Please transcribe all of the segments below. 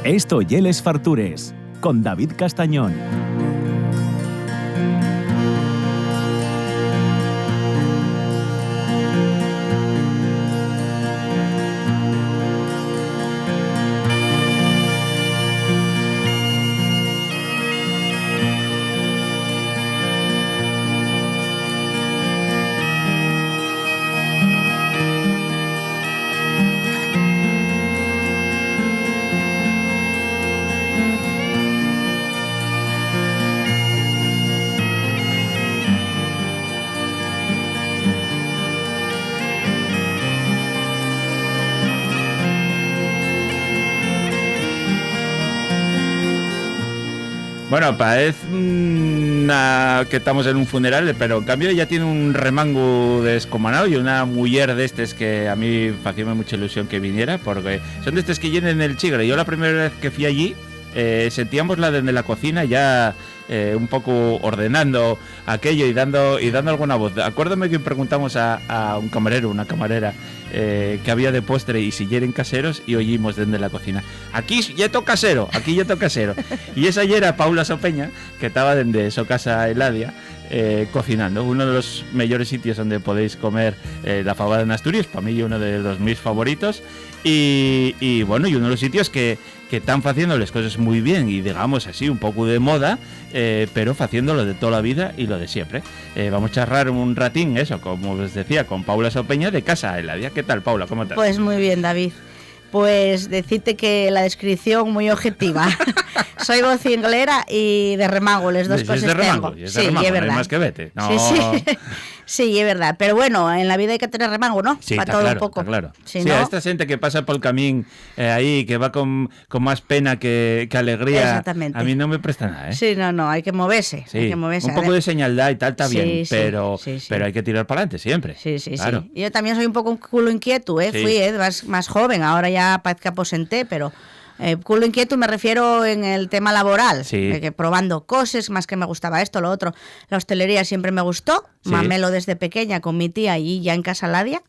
Esto ye Les Fartures, con David Castañón. Bueno, parece que estamos en un funeral, pero en cambio ya tiene un remango descomunal y una mujer de estos que a mí hacía mucha ilusión que viniera, porque son de estos que llenen el Chigre. Yo la primera vez que fui allí, sentíamos la desde la cocina ya un poco ordenando aquello y dando alguna voz. Acuérdame que preguntamos a un camarero, una camarera, que había de postre y si quieren caseros, y oímos desde la cocina: aquí ya toca casero, aquí ya toca casero. Y esa ya era Paula Sopeña, que estaba desde su casa Eladia, cocinando. Uno de los mejores sitios donde podéis comer la fabada en Asturias, para mí uno de los mis favoritos. Y bueno, y uno de los sitios que están haciendo las cosas muy bien y digamos así, un poco de moda, pero haciéndolo de toda la vida y lo de siempre. Vamos a charlar un ratín, eso, como os decía, con Paula Sopeña de Casa Eladia. ¿Qué tal, Paula? ¿Cómo estás? Pues muy bien, David. Pues decirte que la descripción muy objetiva. Soy vocinglera y de remango, las dos cosas de remango, tengo. Sí, no hay más que vete. No. Sí. Sí, es verdad. Pero bueno, en la vida hay que tener remango, ¿no? Sí, para todo claro, un poco. Está claro. Si sí, no... a esta gente que pasa por el camín ahí, que va con más pena que alegría, exactamente. A mí no me presta nada, ¿eh? Sí, no, hay que moverse. Sí, hay que moverse. Un poco de señaldad y tal está sí, bien, sí, pero hay que tirar para adelante siempre. Sí, claro. Yo también soy un poco un culo inquieto, ¿eh? Sí. Fui más joven, ahora ya parece que aposenté, pero... culo inquieto me refiero en el tema laboral, sí. Que probando cosas, más que me gustaba esto, lo otro. La hostelería siempre me gustó, sí. Mamelo desde pequeña con mi tía y ya en Casa Eladia,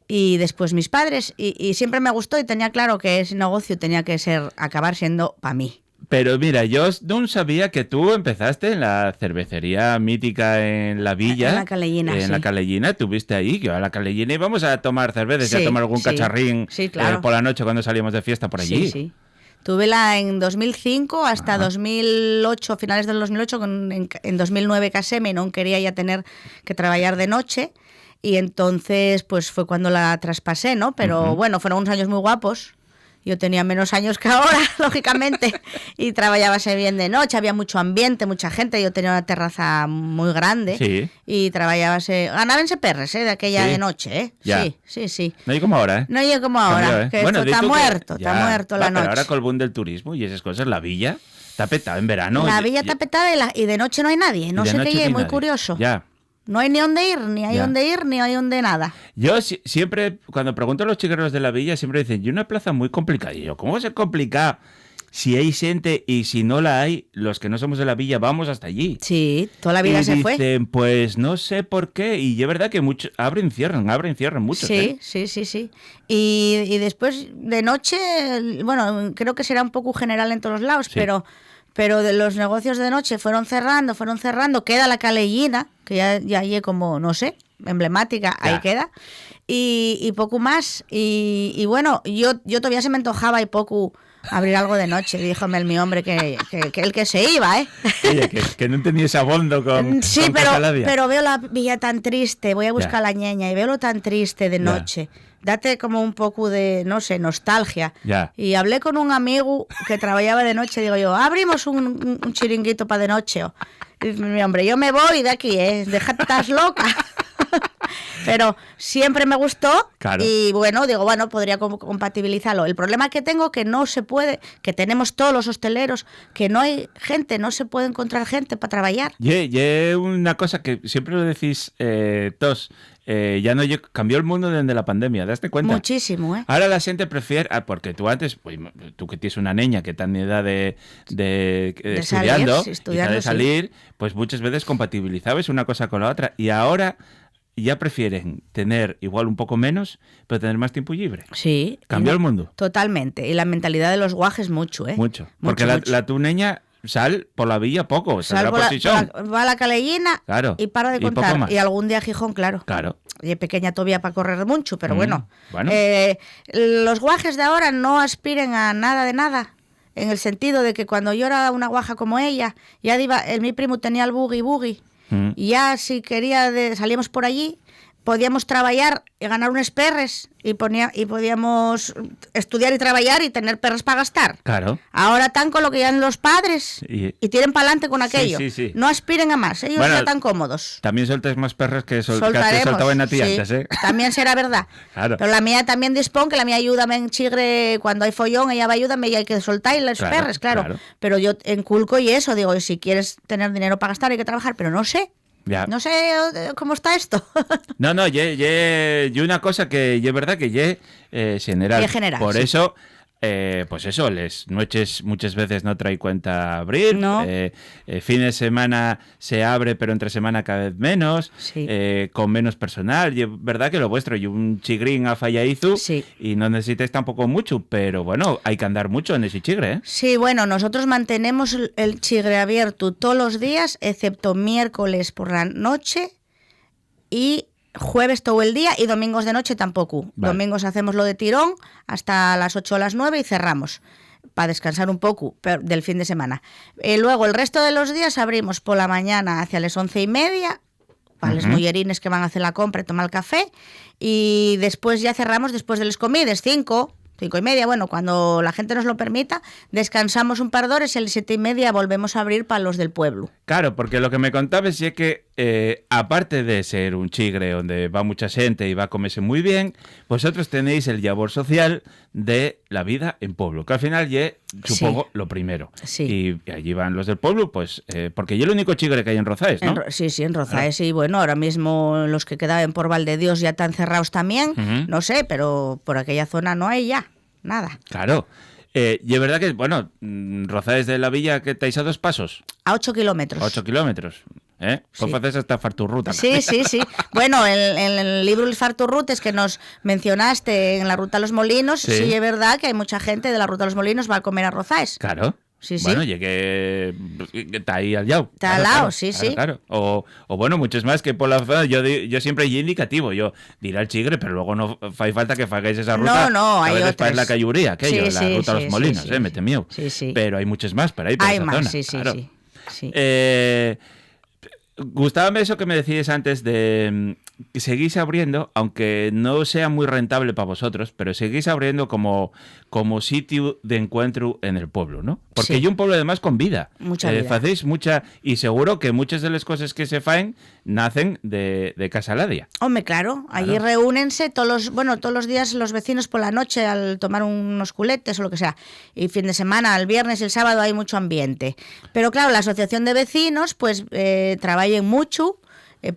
y después mis padres, y siempre me gustó y tenía claro que ese negocio tenía que acabar siendo para mí. Pero mira, yo no sabía que tú empezaste en la cervecería mítica en la villa. En la Calellina, En la Calellina, tuviste ahí, que a la Calellina íbamos a tomar cervezas y a tomar algún cacharrín claro. Por la noche cuando salíamos de fiesta por allí. Sí. Tuve en 2005 hasta 2008, finales del 2008, en 2009 caséme y no quería ya tener que trabajar de noche. Y entonces pues fue cuando la traspasé, ¿no? Pero bueno, fueron unos años muy guapos. Yo tenía menos años que ahora, lógicamente, y trabajábase bien de noche, había mucho ambiente, mucha gente, yo tenía una terraza muy grande, sí. Y ganábanse perres, de aquella de noche, ¿eh? Ya. Sí. No hay como ahora, ¿eh? No hay como ahora, cambió, ¿eh? que bueno, esto está muerto la noche. Pero ahora con el boom del turismo y esas cosas, la villa está petada en verano. La villa está petada y de noche no hay nadie, no sé qué es, muy curioso. Ya. No hay ni dónde ir, ni hay dónde nada. Yo siempre, cuando pregunto a los chigueros de la villa, siempre dicen, y una plaza muy complicada. Y yo, ¿cómo va a ser complicada? Si hay gente y si no la hay, los que no somos de la villa vamos hasta allí. Sí, toda la vida se fue. Y dicen, pues no sé por qué. Y es verdad que muchos abren y cierran muchos. Sí. Y después de noche, bueno, creo que será un poco general en todos los lados, sí. Pero de los negocios de noche fueron cerrando, queda la Calellina, que ya hay como, no sé, emblemática, ya. Ahí queda, y poco más, y bueno, yo todavía se me antojaba y poco abrir algo de noche, díjome mi hombre que el que se iba, ¿eh? Oye, que no tenía ese abondo con sí, con pero veo la villa tan triste, voy a buscar a la ñeña y veo lo tan triste de noche. Date como un poco de, no sé, nostalgia. Ya. Y hablé con un amigo que trabajaba de noche, digo yo, abrimos un chiringuito para de noche. Y mi hombre, yo me voy de aquí, déjate, estás loca. Pero siempre me gustó, claro. Y bueno, podría compatibilizarlo. El problema que tengo que no se puede, que tenemos todos los hosteleros, que no hay gente, no se puede encontrar gente para trabajar. Y una cosa que siempre lo decís todos, ya no cambió el mundo desde la pandemia, ¿te das cuenta? Muchísimo, ¿eh? Ahora la gente prefiere, porque tú antes, pues, tú que tienes una niña que está en edad de estudiando, estudiando, de salir, pues muchas veces compatibilizabas una cosa con la otra, y ahora ya prefieren tener igual un poco menos, pero tener más tiempo libre. Sí. Cambió el mundo. Totalmente. Y la mentalidad de los guajes mucho, ¿eh? Mucho. Porque mucho. la tuneña sal por la villa poco, Sal por va a la Calellina claro. y para de Y poco contar. más. Y algún día a Gijón, claro. Claro. Y es pequeña todavía para correr mucho, pero bueno. Bueno. Los guajes de ahora no aspiren a nada de nada. En el sentido de que cuando yo era una guaja como ella, ya mi primo tenía el buggy. Y ya si quería, salíamos por allí, podíamos trabajar y ganar unos perres y podíamos estudiar y trabajar y tener perres para gastar. Claro. Ahora están con lo que ya los padres y tiren para adelante con aquello. Sí. No aspiren a más, ellos ya están cómodos. También soltáis más perres que soltaban a ti antes, ¿eh? También será verdad. Claro. Pero la mía también dispone que la mía ayúdame en chigre cuando hay follón, ella va a ayudarme y hay que soltar y los perres, claro. Pero yo enculco y eso, digo, si quieres tener dinero para gastar hay que trabajar, pero no sé. Ya. No sé cómo está esto. No, y una cosa que es verdad que general. Por eso, pues eso, les noches muchas veces no trae cuenta abrir. No. Fin de semana se abre, pero entre semana cada vez menos. Sí. Con menos personal. Y es verdad que lo vuestro, y un chigrín a fallaizu. Sí. Y no necesitáis tampoco mucho, pero bueno, hay que andar mucho en ese chigre, ¿eh? Sí, bueno, nosotros mantenemos el chigre abierto todos los días, excepto miércoles por la noche y jueves todo el día y domingos de noche tampoco. Vale. Domingos hacemos lo de tirón hasta las 8 o las 9 y cerramos para descansar un poco del fin de semana. Luego el resto de los días abrimos por la mañana hacia las 11:30 para los mullerines que van a hacer la compra y tomar el café y después ya cerramos después de las comidas, 5:30, bueno, cuando la gente nos lo permita, descansamos un par de horas y a las 7:30 volvemos a abrir para los del pueblo. Claro, porque lo que me contabas es que aparte de ser un chigre donde va mucha gente y va a comerse muy bien, vosotros tenéis el labor social de la vida en pueblo, que al final supongo lo primero. Sí. Y allí van los del pueblo, pues porque yo el único chigre que hay en Rozaes, ¿no? Sí, en Rozaes, y bueno, ahora mismo los que quedaban por Valdedios ya están cerrados también, no sé, pero por aquella zona no hay ya nada. Claro. Y es verdad que, bueno, Rozaes de la villa, que estáis a 2 pasos. A 8 kilómetros. 8 kilómetros. Pues haces hasta Farturruta. Sí. Bueno, en el libro El Farturrutes que nos mencionaste en la Ruta a los Molinos, sí es verdad que hay mucha gente de la Ruta a los Molinos va a comer a Rozaes. Claro. Sí. Bueno, llegué está ahí al lado. Está al lado, sí. Claro. O bueno, muchos más que por la zona. Yo siempre he indicativo. Yo diré al chigre, pero luego no hay falta que hagáis esa ruta. No, hay otras. Para la Cayuría, aquello, la ruta a los Molinos, me temió. Sí. Pero hay muchos más para ir por hay esa más, zona. Sí. Gustábame eso que me decías antes de que seguís abriendo, aunque no sea muy rentable para vosotros, pero seguís abriendo como sitio de encuentro en el pueblo, ¿no? Porque hay un pueblo además con vida. Mucha vida. Hacéis mucha, y seguro que muchas de las cosas que se faen nacen de Casaladia. Hombre, claro, allí reúnense todos los días los vecinos por la noche al tomar unos culetes o lo que sea. Y fin de semana, el viernes y el sábado hay mucho ambiente. Pero claro, la asociación de vecinos pues trabajan mucho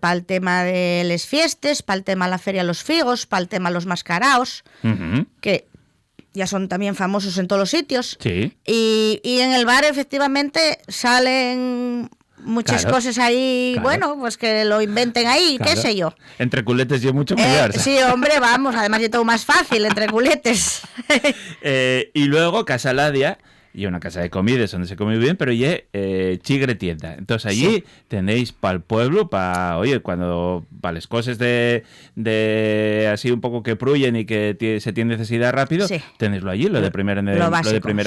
para el tema de las fiestas, para el tema de la feria de los figos, para el tema de los mascaraos, que ya son también famosos en todos los sitios. Sí. Y en el bar efectivamente salen muchas cosas ahí, bueno, pues que lo inventen ahí, qué sé yo. Entre culetes y mucho mejor. Sí, hombre, vamos, además yo todo más fácil, entre culetes. Y luego Casaladia, y una casa de comidas donde se come muy bien, pero chigre tienda. Entonces allí tenéis para el pueblo, para las cosas de así un poco que pruyen y que se tiene necesidad rápido, tenéislo allí, lo de primera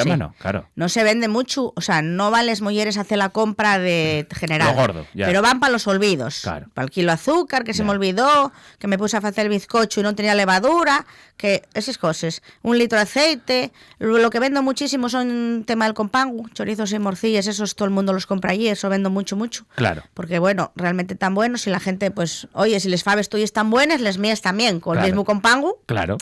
mano, claro. No se vende mucho, o sea, no van las mujeres a hacer la compra de general. Lo gordo, ya. Pero van para los olvidos. Claro. Para el kilo de azúcar, que se me olvidó, que me puse a hacer el bizcocho y no tenía levadura, que esas cosas. 1 litro de aceite. Lo que vendo muchísimo son tema del compango, chorizos y morcillas, esos todo el mundo los compra allí, eso vendo mucho. Claro. Porque bueno, realmente tan buenos y la gente pues, oye, si les faves tuyas tan buenas, les mías también, con el mismo compango. Claro.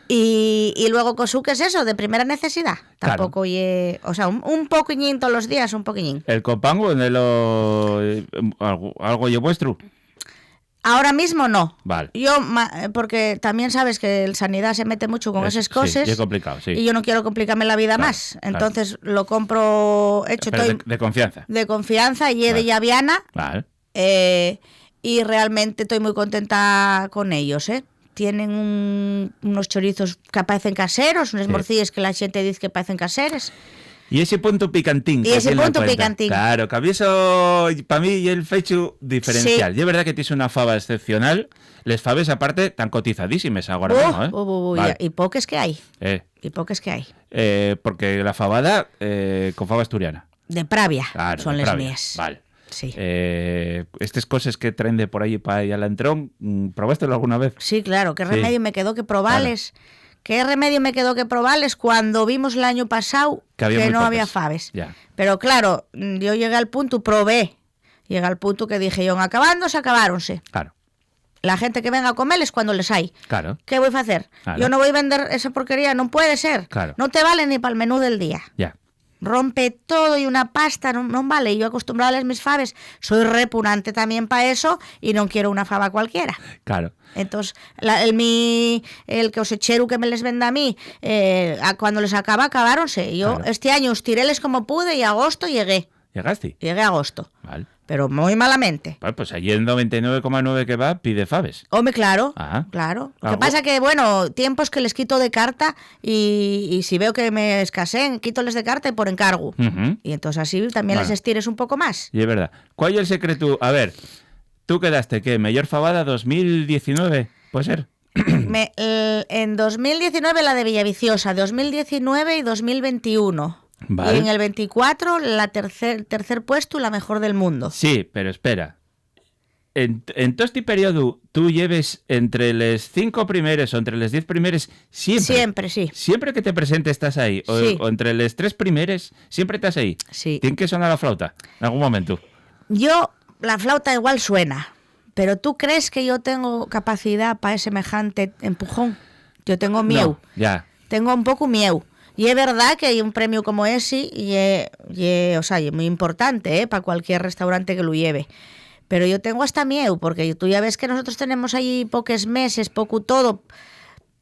Y luego cosú, que es eso, de primera necesidad. Tampoco o sea, un poquillín todos los días, un poquillín. ¿El compango algo yo vuestro? Ahora mismo no. Vale. Yo, porque también sabes que el sanidad se mete mucho con esas cosas. Sí, es complicado, sí. Y yo no quiero complicarme la vida más. Entonces lo compro hecho pero de confianza. De confianza y de llaviana. Vale. y realmente estoy muy contenta con ellos, ¿eh? Tienen unos chorizos que parecen caseros, unas morcillas que la gente dice que parecen caseres. Y ese punto picantín. Y ese punto picantín. Claro, que había eso para mí y el fecho diferencial. Sí. Y es verdad que tienes una fava excepcional. Les faves aparte tan cotizadísimas ahora mismo, ¿eh? Vale. Y poques que hay. Y poques que hay. Porque la fabada con fava asturiana. De Pravia, Claro, son de las Pravia. mías. Vale. Sí. Estas cosas que traen de por ahí para allá al entrón, ¿probaste alguna vez? Sí, claro, qué Sí. remedio me quedó que probarles. ¿Qué remedio me quedó que probarles cuando vimos el año pasado Que había muy no pocas. había faves? Ya. Pero claro, yo llegué al punto, probé. Llegué al punto que dije yo, acabándose, acabáronse. Claro, La gente que venga a comerles cuando les hay. claro. ¿Qué voy a hacer? Claro. Yo no voy a vender esa porquería, no puede ser. Claro. No te vale ni para el menú del día. Ya. Rompe todo y una pasta, no vale. Yo acostumbrada a mis faves, soy repugnante también para eso y no quiero una fava cualquiera. Claro. Entonces, el cosechero que me les venda a mí, cuando les acabáronse. Yo Claro. este año os tiréles como pude y agosto llegué. ¿Llegaste? Llegué a agosto, Vale. pero muy malamente. Bueno, pues allí el 99,9 que va pide faves. Hombre, claro, Ah. claro. Lo que Algo- pasa que, bueno, tiempos que les quito de carta y si veo que me escaseen, quítoles de carta y por encargo. Ujú. Y entonces así también Bueno. les estires un poco más. Y es verdad. ¿Cuál es el secreto? A ver, tú quedaste, ¿qué? ¿Mejor fabada 2019? ¿Puede ser? En 2019 la de Villaviciosa, 2019 y 2021. Vale. Y en el 24 la tercer puesto y la mejor del mundo. Sí, pero espera. En todo este periodo, tú lleves entre los 5 primeros o entre los 10 primeros, siempre. Siempre, sí. Siempre que te presentes estás ahí. O, Sí. o entre los 3 primeros, siempre estás ahí. Sí. Tiene que sonar la flauta en algún momento. Yo, la flauta igual suena, pero ¿tú crees que yo tengo capacidad para semejante empujón? Yo tengo miedo. No, ya. Tengo un poco miedo. Y es verdad que hay un premio como ese y es muy importante para cualquier restaurante que lo lleve. Pero yo tengo hasta miedo, porque tú ya ves que nosotros tenemos ahí pocos meses, poco todo,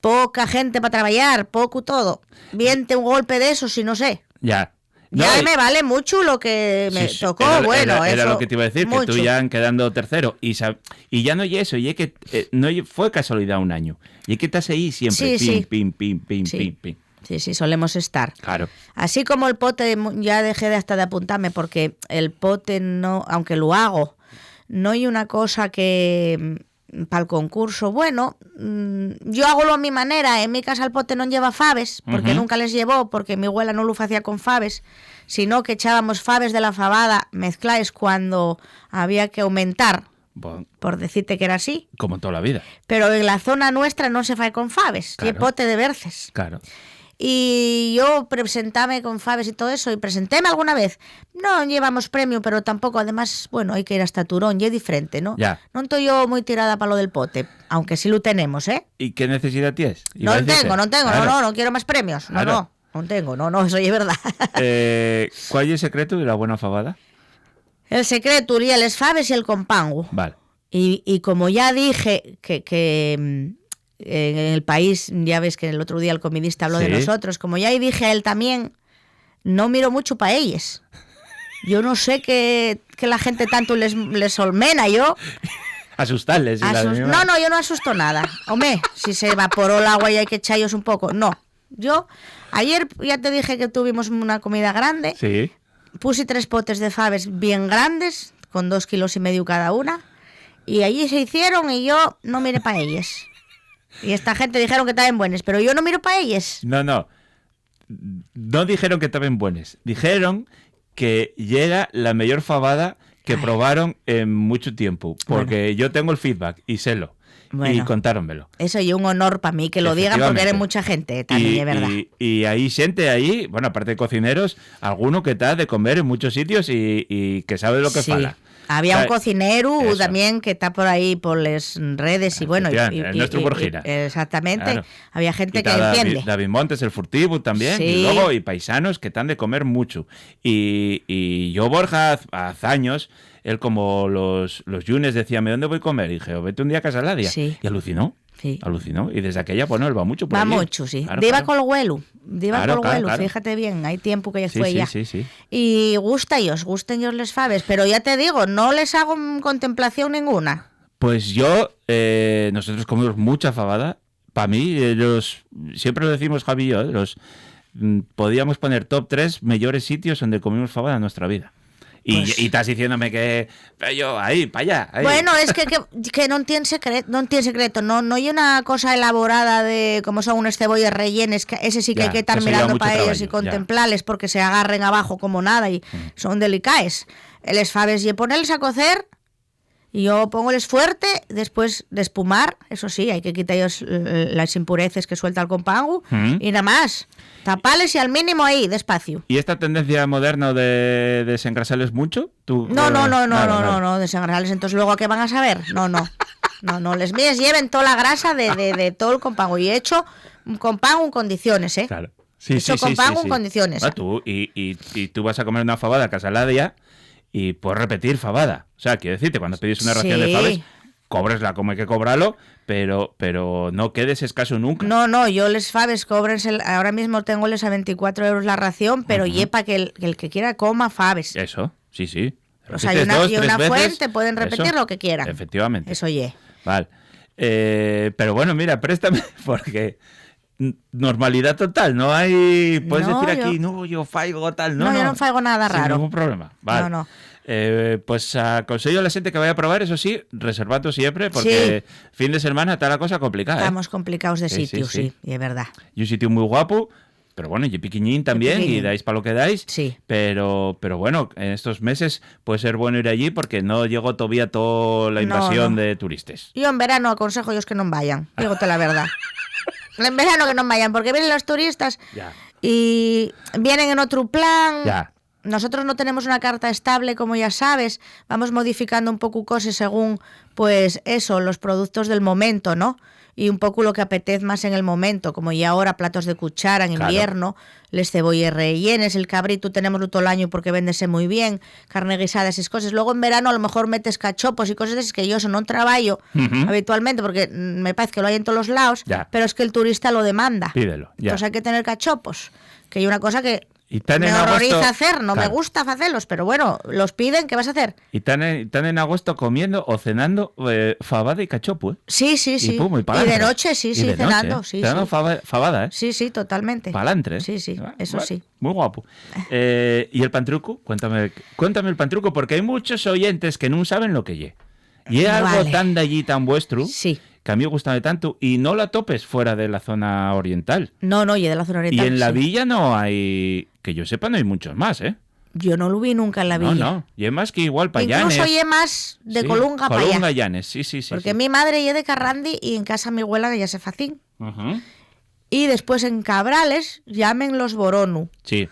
poca gente para trabajar, poco todo. Viente un golpe de eso, si no sé. Ya. No, Ya y- me vale mucho lo que me sí, tocó, era eso, lo que te iba a decir, mucho. que tú ya han quedando tercero. Y ya no y eso, y es que no fue casualidad un año. Y es que estás ahí siempre. Sí, sí. Pim, pim, pim, Sí. pim, pim. Sí, solemos estar. Claro. Así como el pote, ya dejé de hasta de apuntarme, porque el pote no, aunque lo hago, no hay una cosa que para el concurso, bueno, yo hago a mi manera. En mi casa el pote no lleva faves, porque Ujú. nunca les llevó, porque mi abuela no lo hacía con faves, sino que echábamos faves de la fabada mezcláis cuando había que aumentar, Bueno, por decirte que era así. como toda la vida. Pero en la zona nuestra no se fae con faves, Claro. y pote de berces. Claro. Y yo presentáme con faves y todo eso, y presentéme alguna vez. No llevamos premio, pero tampoco, además, bueno, hay que ir hasta Turón, y es diferente, ¿no? Ya. No estoy yo muy tirada para lo del pote, aunque sí lo tenemos, ¿eh? ¿Y qué necesidad tienes? No tengo, Claro. no quiero más premios. Claro. No tengo, eso ya es verdad. ¿Cuál es el secreto de la buena fabada? El secreto, Uriel, es faves y el compango. Vale. Y como ya dije que en el país, ya ves que el otro día el comidista habló de Sí. nosotros, como ya dije a él también, no miro mucho para ellos. Yo no sé que la gente tanto les olmena, yo. Asustarles. y la de mi madre. No, yo no asusto nada. Hombre, si se evaporó el agua y hay que echarlos un poco. No. Yo, ayer ya te dije que tuvimos una comida grande. Sí. Puse 3 potes de faves bien grandes, con 2,5 kilos cada una. Y allí se hicieron y yo no miré para ellas. Y esta gente dijeron que estaban buenas, pero yo no miro para ellas. No. No dijeron que estaban buenas. Dijeron que ya era la mejor fabada que probaron en mucho tiempo. Porque yo tengo el feedback y sélo. Y Bueno. contáromelo. Eso y un honor para mí que lo digan, porque eres mucha gente, también, es verdad. Y hay gente ahí, bueno, aparte de cocineros, alguno que está de comer en muchos sitios y que sabe lo que Sí. fala. Había O un sea, cocinero eso. también que está por ahí por las redes y bueno. Efectivamente, el nuestro Borgina. Exactamente. Claro. Había gente Y que está entiende. David Montes, el furtivo también. Sí. Y luego, y paisanos que están de comer mucho. Y yo, Borja, hace años, él como los lunes decía, ¿me dónde voy a comer? Y dije, vete un día a Casaladia. Sí. Y alucinó. Sí. Alucinó. Y desde aquella, bueno, él va mucho por Va allí. mucho, sí. Claro, Diva claro. con el vuelo. Diva Claro, con el claro, vuelo, claro. fíjate bien, hay tiempo que ya Sí, fue sí, ya. sí. Y gusten ellos les faves, pero ya te digo, no les hago contemplación ninguna. Pues yo, nosotros comemos mucha fabada. Para mí, siempre lo decimos Javi y yo, podíamos poner top 3 mejores sitios donde comimos fabada en nuestra vida. Pues... Y estás diciéndome que yo, ahí, para allá. Ahí. Bueno, es que no tiene secreto, no hay una cosa elaborada de como son unas cebollas rellenes, que ese sí que hay que estar mirando para ellos y contemplarles porque se agarren abajo como nada y son delicaes. Les faves y ponerles a cocer, y yo pongoles fuerte, después de espumar, eso sí, hay que quitar ellos las impurezas que suelta el compango, y nada más. Tapales y al mínimo ahí, despacio. ¿Y esta tendencia moderna de desengrasarles mucho? ¿Tú, no, desengrasarles. Entonces, ¿luego a qué van a saber? No, les mías lleven toda la grasa de todo el compango. Y he hecho un compango en condiciones, ¿eh? Claro. Compango en condiciones. Ah, y tú vas a comer una fabada casalada y puedes repetir fabada. O sea, quiero decirte, cuando pedís una ración de faves, cóbresla como hay que cobrarlo, pero no quedes escaso nunca. No, yo les faves cóbrense, ahora mismo tengoles a 24 euros la ración, pero para que el que quiera coma faves. Eso, sí. O sea, hay una fuente, pueden repetir lo que quieran. Efectivamente. Eso Vale. Pero bueno, mira, préstame, porque normalidad total, no hay... Puedes decir aquí, yo faigo tal, no. Yo no faigo nada raro. Sin ningún problema, vale. No. Pues aconsejo a la gente que vaya a probar, eso sí, reservando siempre, porque fin de semana está la cosa complicada. Estamos complicados de sitio, sí, y es verdad. Y un sitio muy guapo, pero bueno, y piquiñín también, y dais para lo que dais. Sí. Pero bueno, en estos meses puede ser bueno ir allí porque no llegó todavía toda la invasión de turistas. Yo en verano aconsejo ellos que no vayan, dígote la verdad. En verano que no vayan, porque vienen los turistas y vienen en otro plan. Nosotros no tenemos una carta estable, como ya sabes, vamos modificando un poco cosas según, pues eso, los productos del momento, ¿no? Y un poco lo que apetece más en el momento, como ya ahora platos de cuchara en invierno, les cebollas rellenes, el cabrito tenemos todo el año porque véndese muy bien, carne guisada, esas cosas. Luego en verano a lo mejor metes cachopos y cosas de esas que yo eso no trabajo habitualmente porque me parece que lo hay en todos los lados, pero es que el turista lo demanda. Pídelo, Entonces hay que tener cachopos, que hay una cosa que... Y me horroriza hacer, me gusta hacerlos, pero bueno, los piden, ¿qué vas a hacer? Y están en agosto comiendo o cenando fabada y cachopo, ¿eh? Sí. Y de noche, cenando, sí. Cenando fabada, ¿eh? Sí, totalmente. Palantre. Sí, eso sí. Muy guapo. ¿Y el pantruco? Cuéntame el pantruco, porque hay muchos oyentes que no saben lo que lle. Y es algo tan de allí, tan vuestro, que a mí me gusta tanto, y no la topes fuera de la zona oriental. No, y de la zona oriental. Y en la villa no hay, que yo sepa, no hay muchos más, ¿eh? Yo no lo vi nunca en la villa. No. Y es más que igual para Llanes. Incluso oye más de Colunga para allá. Colunga, Llanes, sí. Porque mi madre es de Carrandi y en casa mi abuela ya se facín. Y después en Cabrales llamen los boronu. Sí.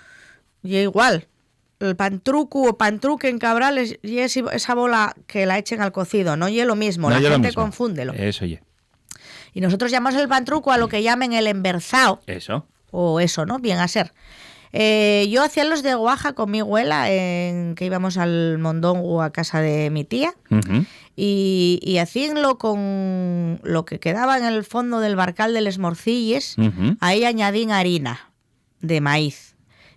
Y igual. El pantruco o pantruque en Cabrales y esa bola que la echen al cocido, no es lo mismo, la gente confúndelo. Eso, Y nosotros llamamos el pantruco a lo que llamen el emberzao. Eso. O eso, ¿no? Bien a ser. Yo hacía los de guaja con mi abuela, que íbamos al mondongo a casa de mi tía, y hacíanlo con lo que quedaba en el fondo del barcal de les morcilles, ahí añadín harina de maíz.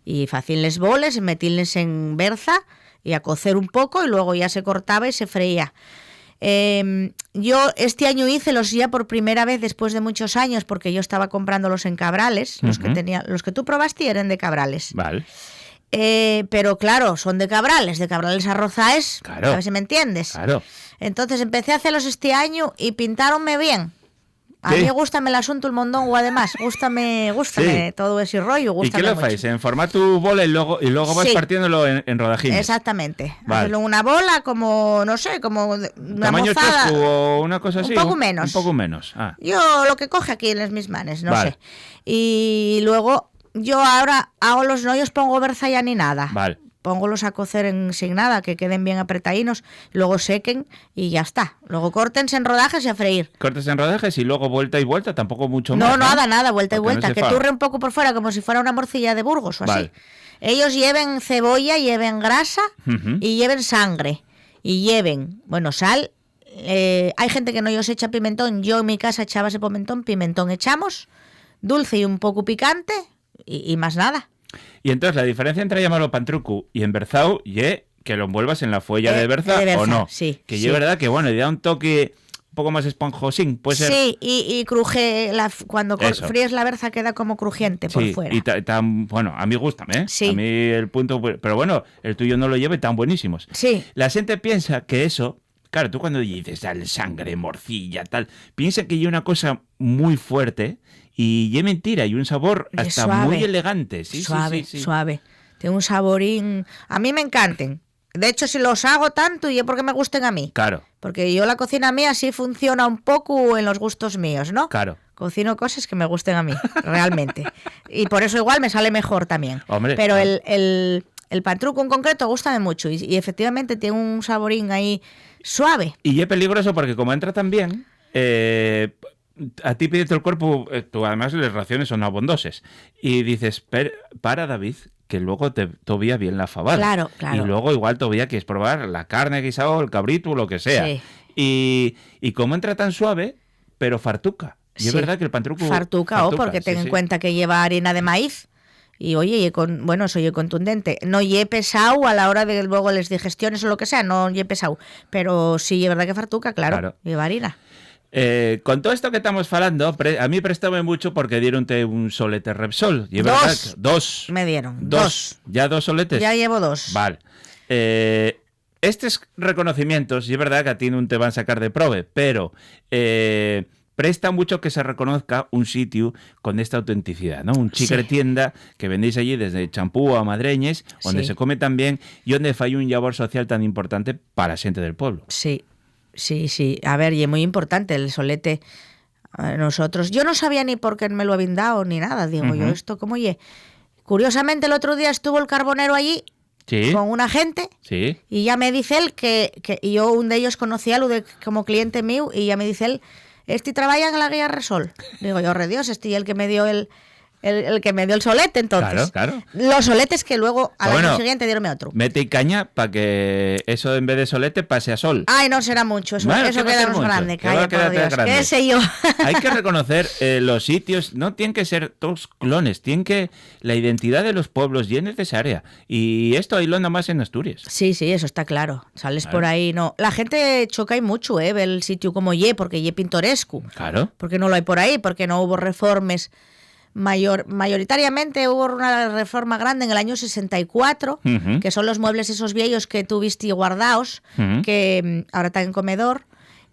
Y facíanles boles, metíanles en berza y a cocer un poco y luego ya se cortaba y se freía. Yo este año hice los ya por primera vez después de muchos años porque yo estaba comprándolos en Cabrales, los que tú probaste eran de Cabrales. Vale. Pero claro, son de Cabrales a Rozaes, claro. A ver si me entiendes. Claro. Entonces empecé a hacerlos este año y pintáronme bien. A mí gústame el asunto, el mondongo, además. Gústame todo ese rollo. ¿Y qué lo hacéis? ¿En formato bola y luego vas partiéndolo en rodajines? Exactamente. Hacerlo en una bola como, no sé, como una ¿tamaño mozada. chosco o una cosa así? Un poco menos. Un poco menos. Yo lo que coge aquí en mis manos, no sé. Y luego yo ahora hago los nollos, pongo berza ya ni nada. Vale. Póngolos a cocer sin nada, que queden bien apretadinos, luego sequen y ya está. Luego córtense en rodajes y a freír. Cortes en rodajes y luego vuelta y vuelta, tampoco mucho más. No, nada, vuelta y vuelta. Que turre un poco por fuera, como si fuera una morcilla de Burgos o así. Ellos lleven cebolla, lleven grasa y lleven sangre. Y lleven, sal. Hay gente que no os echa pimentón. Yo en mi casa echaba ese pimentón echamos, dulce y un poco picante y más nada. Y entonces la diferencia entre llamarlo pantruco y emberzao y que lo envuelvas en la folla de de berza berza, o no. sí, Que sí. es verdad que, bueno, le da un toque un poco más esponjosín, puede ser. Sí, y cruje, cuando Eso. fríes la berza queda como crujiente por Sí, fuera. y tan, bueno, a mí gustan, ¿eh? Sí. A mí el punto, pero bueno, el tuyo no lo lleva y tan buenísimos. Sí. La gente piensa que eso, claro, tú cuando dices dale sangre, morcilla, tal, piensa que hay una cosa muy fuerte y es mentira, hay un sabor Y es hasta suave. muy elegante. Sí, Suave, sí. suave. Tiene un saborín. A mí me encantan. De hecho, si los hago tanto y es porque me gusten a mí. Claro, Porque yo la cocina mía sí funciona un poco en los gustos míos, ¿no? claro. Cocino cosas que me gusten a mí, realmente. Y por eso igual me sale mejor también. Hombre, Pero claro. el pantruco en concreto gusta mucho y efectivamente tiene un saborín ahí suave. Y es peligroso porque como entra tan bien, a ti pide el cuerpo, tú además las raciones son abundosas. Y dices, para David, que luego te todavía bien la fabada. Claro, claro. Y luego igual todavía quieres probar la carne guisado, el cabrito, lo que sea. Sí. Y como entra tan suave, pero fartuca. Y es Sí. verdad que el pantruco... Fartuca, porque ten en cuenta que lleva harina de maíz. Y oye, bueno, soy contundente. No ye pesado a la hora de luego las digestiones o lo que sea, no ye pesado. Pero sí, es verdad que fartuca, claro. Lleva harina. Con todo esto que estamos falando, a mí préstame mucho porque dieron un solete Repsol. Y es verdad que- dos. Me dieron. Dos. ¿Ya dos soletes? Ya llevo dos. Vale. Estos reconocimientos, y es verdad que a ti no te van a sacar de prove, pero presta mucho que se reconozca un sitio con esta autenticidad, ¿no? Un chigre Sí. tienda que vendéis allí desde Champú a Madreñes, donde Sí. se come tan bien y donde falla un labor social tan importante para la gente del pueblo. Sí, sí, sí. A ver, y es muy importante el solete. Nosotros, yo no sabía ni por qué me lo habían dado ni nada. Digo yo, esto cómo ye. Curiosamente, el otro día estuvo el carbonero allí Sí, con una gente. sí. Y ya me dice él que y yo un de ellos conocía como cliente mío y ya me dice él, trabaja en la guía Resol. Digo yo, re Dios, el que me dio el que me dio el solete, entonces. Claro. Los soletes que luego al Bueno, año siguiente dieronme otro. Mete y caña para que eso en vez de solete pase a sol. Ay, no será mucho, eso, Bueno, eso ¿qué va a queda ser más mucho? grande, ¿Qué va a calla, por quedarte Dios. grande? ¿Qué sé yo? Hay que reconocer los sitios, no tienen que ser todos clones, tienen que la identidad de los pueblos y es necesaria. Y esto ahí lo anda más en Asturias. Sí, eso está claro. Sales Claro. por ahí, no. La gente choca y mucho, ve el sitio como porque ye pintoresco. Claro. Porque no lo hay por ahí, porque no hubo reformes. Mayoritariamente hubo una reforma grande en el año 64, Ujú. que son los muebles esos viejos que tú viste guardados, Ujú. que ahora están en comedor,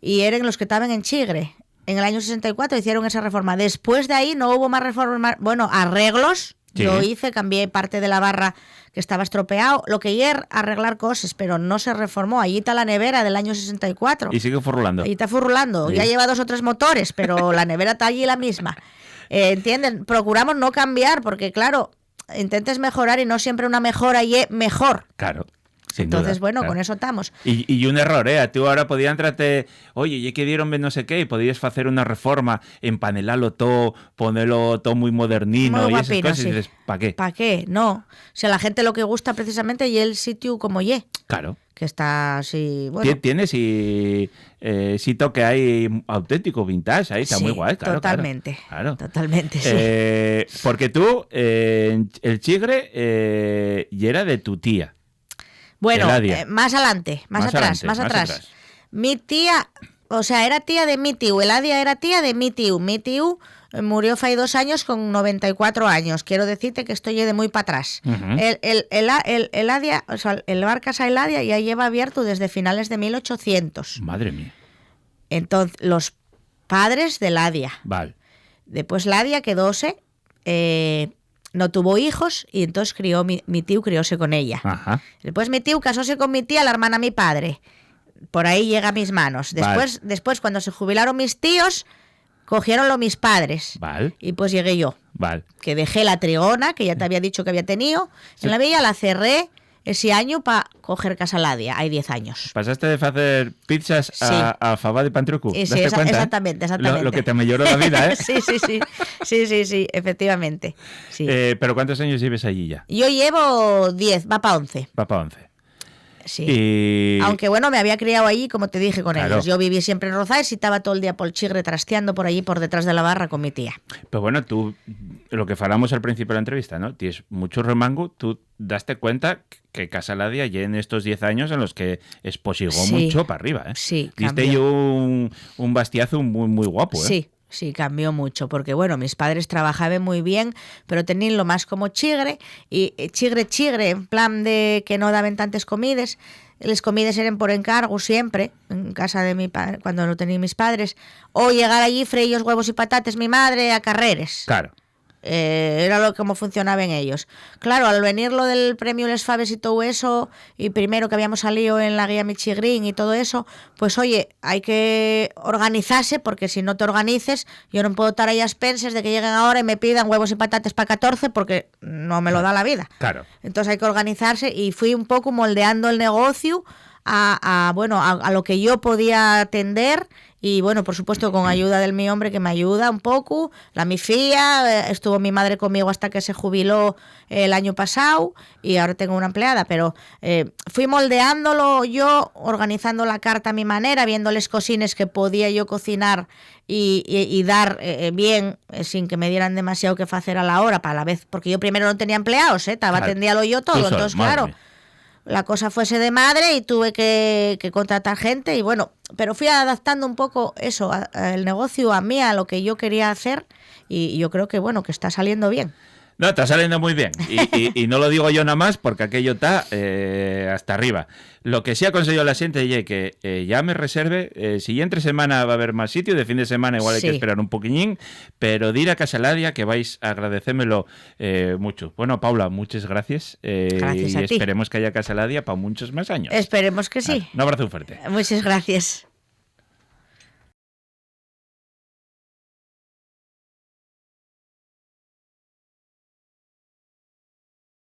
y eran los que estaban en Chigre. En el año 64 hicieron esa reforma. Después de ahí no hubo más reformas, bueno, arreglos. Sí. Yo cambié parte de la barra que estaba estropeado. Lo que ayer arreglar cosas, pero no se reformó. Allí está la nevera del año 64. Y sigue furrulando. Ahí está furrulando. Sí. Ya lleva 2 o 3 motores, pero la nevera está allí la misma. ¿Entienden? Procuramos no cambiar porque, claro, intentes mejorar y no siempre una mejora y mejor. Claro. Sin Entonces, duda, bueno, claro. con eso estamos. Y un error, tú ahora podías entrarte, oye, ya que dieron no sé qué, y podías hacer una reforma, empanelarlo todo, ponerlo todo muy modernino Muy y esas guapino, cosas, sí. y dices, ¿para qué? ¿Para qué? No. Si a la gente lo que gusta precisamente y el sitio como Claro. que está así, bueno. Tienes sí toque ahí auténtico, vintage, ahí está Sí, muy guay, claro. totalmente. Claro. Totalmente, sí. Porque tú, el chigre, y era de tu tía. Bueno, Eladia. más adelante, más atrás. Mi tía, o sea, era tía de mi tío. Eladia era tía de mi tío. Mi tío murió hace 2 años con 94 años. Quiero decirte que estoy de muy para atrás. Ujú. Eladia, o sea, el bar Casa Eladia ya lleva abierto desde finales de 1800. Madre mía. Entonces, los padres de Eladia. Vale. Después Ladia quedóse, no tuvo hijos y entonces mi tío crióse con ella. Ajá. Después mi tío casóse con mi tía, la hermana de mi padre. Por ahí llega a mis manos. Después cuando se jubilaron mis tíos, cogieronlo mis padres. Vale. Y pues llegué yo, Vale. que dejé la trigona, que ya te había dicho que había tenido, en la villa la cerré ese año para coger Casa Ladia, hay 10 años. ¿Pasaste de hacer pizzas Sí. a fava de pantruco? Sí, ¿Daste cuenta, exactamente. Lo que te mejoró la vida, ¿eh? sí, efectivamente. Sí. Pero ¿cuántos años lleves allí ya? Yo llevo 10, va para 11. Va para 11. Sí. Y... Aunque bueno, me había criado allí, como te dije, con Claro. ellos. Yo viví siempre en Rozaes y estaba todo el día por el Chigre trasteando por allí, por detrás de la barra con mi tía. Pero bueno, tú lo que falamos al principio de la entrevista, ¿no? Tienes mucho remango, tú daste cuenta que Casa Ladia ya en estos 10 años en los que esposigó mucho para arriba, ¿eh? Sí, diste yo un bastiazo muy, muy guapo, ¿eh? Sí. Sí, cambió mucho, porque bueno, mis padres trabajaban muy bien, pero tenían lo más como chigre, y chigre, en plan de que no daban tantas comidas. Les comidas eran por encargo siempre, en casa de mi padre, cuando no tenía mis padres, o llegar allí, freír huevos y patatas mi madre a carreres. Claro. Era lo como funcionaban ellos. Claro, al venir lo del premio Les Faves y todo eso, y primero que habíamos salido en la guía Michigrín y todo eso, pues oye, hay que organizarse, porque si no te organices, yo no puedo estar ahí a expensas de que lleguen ahora y me pidan huevos y patatas para 14, porque no me lo da la vida. Claro. Entonces hay que organizarse, y fui un poco moldeando el negocio a lo que yo podía atender. Y bueno, por supuesto, con ayuda del mi hombre, que me ayuda un poco, la mi fía, estuvo mi madre conmigo hasta que se jubiló el año pasado, y ahora tengo una empleada, pero fui moldeándolo yo, organizando la carta a mi manera, viéndoles cocines que podía yo cocinar y dar bien, sin que me dieran demasiado que hacer a la hora, para la vez, porque yo primero no tenía empleados, estaba atendiéndolo yo todo, entonces claro, la cosa fuese de madre y tuve que contratar gente, y bueno, pero fui adaptando un poco eso, el negocio a mí, a lo que yo quería hacer, y yo creo que bueno, que está saliendo bien. No, está saliendo muy bien. Y no lo digo yo nada más, porque aquello está hasta arriba. Lo que sí ha conseguido la gente es que ya me reserve, si entre semana va a haber más sitio, de fin de semana igual hay que esperar un poquillín, pero de ir a Casa Ladia, que vais a agradecérmelo mucho. Bueno, Paula, muchas gracias. Gracias a ti. Esperemos que haya Casa Ladia para muchos más años. Esperemos que sí. Un abrazo fuerte. Muchas gracias.